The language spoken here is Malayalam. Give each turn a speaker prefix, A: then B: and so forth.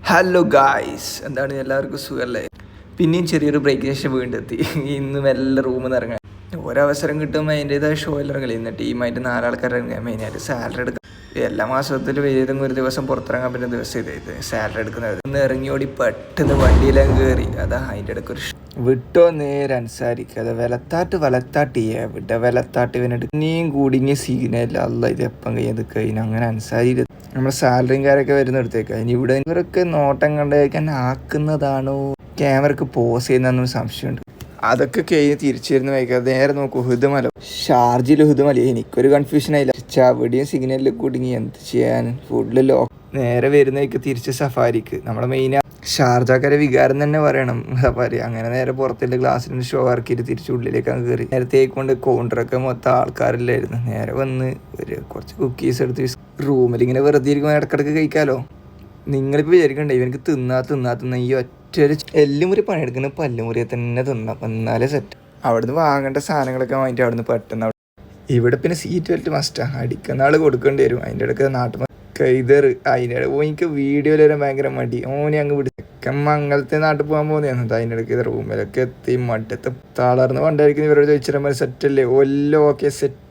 A: ഹലോ ഗായ്സ്, എന്താണ് എല്ലാവർക്കും സുഖമല്ലേ? പിന്നെയും ചെറിയൊരു ബ്രേക്കിന് ശേഷം വീണ്ടും എത്തി. ഇന്ന് മെല്ലെ റൂമിൽ നിന്ന് ഇറങ്ങാൻ ഒരവസരം കിട്ടുമ്പോൾ അതിൻ്റെതായ ഷോയിൽ ഇറങ്ങില്ല. ഇന്ന് ടീമായിട്ട് 4 ആൾക്കാർ ഇറങ്ങുക. മെയിനായിട്ട് സാലറി എടുക്കുക. എല്ലാ മാസത്തിലും ഏതെങ്കിലും ഒരു ദിവസം പുറത്തിറങ്ങാൻ പറ്റുന്ന ദിവസം ഇത് സാലറി എടുക്കുന്നത്. ഒന്ന് ഇറങ്ങി ഓടി പെട്ടെന്ന് വണ്ടിയിലും കയറി. അതാ അതിൻ്റെ ഇടയ്ക്ക് ഒരു വിട്ടോ നേരെ അൻസാരിക്കുക. വലത്താട്ട് എവിടെ വലത്താട്ട് ഇവനെടുക്കും ഇനിയും കൂടിങ്ങിയ സീനല്ല. അല്ല ഇത് എപ്പം കഴിഞ്ഞ് അങ്ങനെ അൻസാരി നമ്മുടെ സാലറിക്കാരൊക്കെ വരുന്നിടത്തേക്ക് ഇനി ഇവിടെ ഇവരൊക്കെ നോട്ടം കണ്ടേക്കാൻ ആക്കുന്നതാണോ ക്യാമറക്ക് പോസ് ചെയ്യുന്നതെന്നൊരു സംശയമുണ്ട്. അതൊക്കെ കഴിഞ്ഞ് തിരിച്ചു വരുന്ന വൈകാതെ നേരെ നോക്കൂ ഹുദമല ഷാർജിൽ ഹുദമല. എനിക്കൊരു കൺഫ്യൂഷൻ ആയില്ല. ചവിടെയും സിഗ്നലിൽ കുടുങ്ങി എന്ത് ചെയ്യാൻ ഫുഡിൽ നേരെ വരുന്നേക്ക് തിരിച്ച് സഫാരിക്ക്. നമ്മുടെ മെയിൻ ഷാർജക്കാരെ വികാരം തന്നെ പറയണം സഫാരി. അങ്ങനെ നേരെ പുറത്തുള്ള ഗ്ലാസ്സിൽ ഷോ ഇറക്കിയിട്ട് തിരിച്ച് ഉള്ളിലേക്ക് അങ്ങ് കയറി. നേരത്തേക്ക് കൊണ്ട് കൗണ്ടറൊക്കെ മൊത്തം ആൾക്കാരില്ലായിരുന്നു. നേരെ വന്ന് കുറച്ച് കുക്കീസ് എടുത്ത് റൂമിൽ ഇങ്ങനെ വെറുതെ ഇരിക്കുമ്പോൾ ഇടക്കിടക്ക് കഴിക്കാമല്ലോ. നിങ്ങളിപ്പോൾ വിചാരിക്കണ്ടേ ഇവനക്ക് തിന്നാ ഈ ഒറ്റൊരു എല്ലുമുറി പണിയെടുക്കുന്ന പല്ലുമുറിയെ തന്നെ തിന്നാം എന്നാലേ സെറ്റ്. അവിടുന്ന് വാങ്ങേണ്ട സാധനങ്ങളൊക്കെ വാങ്ങിയിട്ട് അവിടുന്ന് പെട്ടെന്ന് ഇവിടെ പിന്നെ സീറ്റ് ബെൽറ്റ് മസ്റ്റാണ്. അടിക്കുന്ന ആൾ കൊടുക്കേണ്ടി വരും. അതിൻ്റെ ഇടയ്ക്ക് നാട്ടിൽ കൈതറ് അതിൻ്റെ എനിക്ക് വീഡിയോയിൽ വരാൻ ഭയങ്കര മടി. ഓനെ അങ്ങ് പിടിച്ച മംഗലത്തെ നാട്ടിൽ പോകാൻ പോകുന്നതാണ്. അതിൻ്റെ ഇടയ്ക്ക് റൂമിലൊക്കെ എത്തി മട്ടത്ത് താളർന്ന് കൊണ്ടായിരിക്കും. ഇവരോട് ചോദിച്ചിട്ട് സെറ്റല്ലേ? Okay set.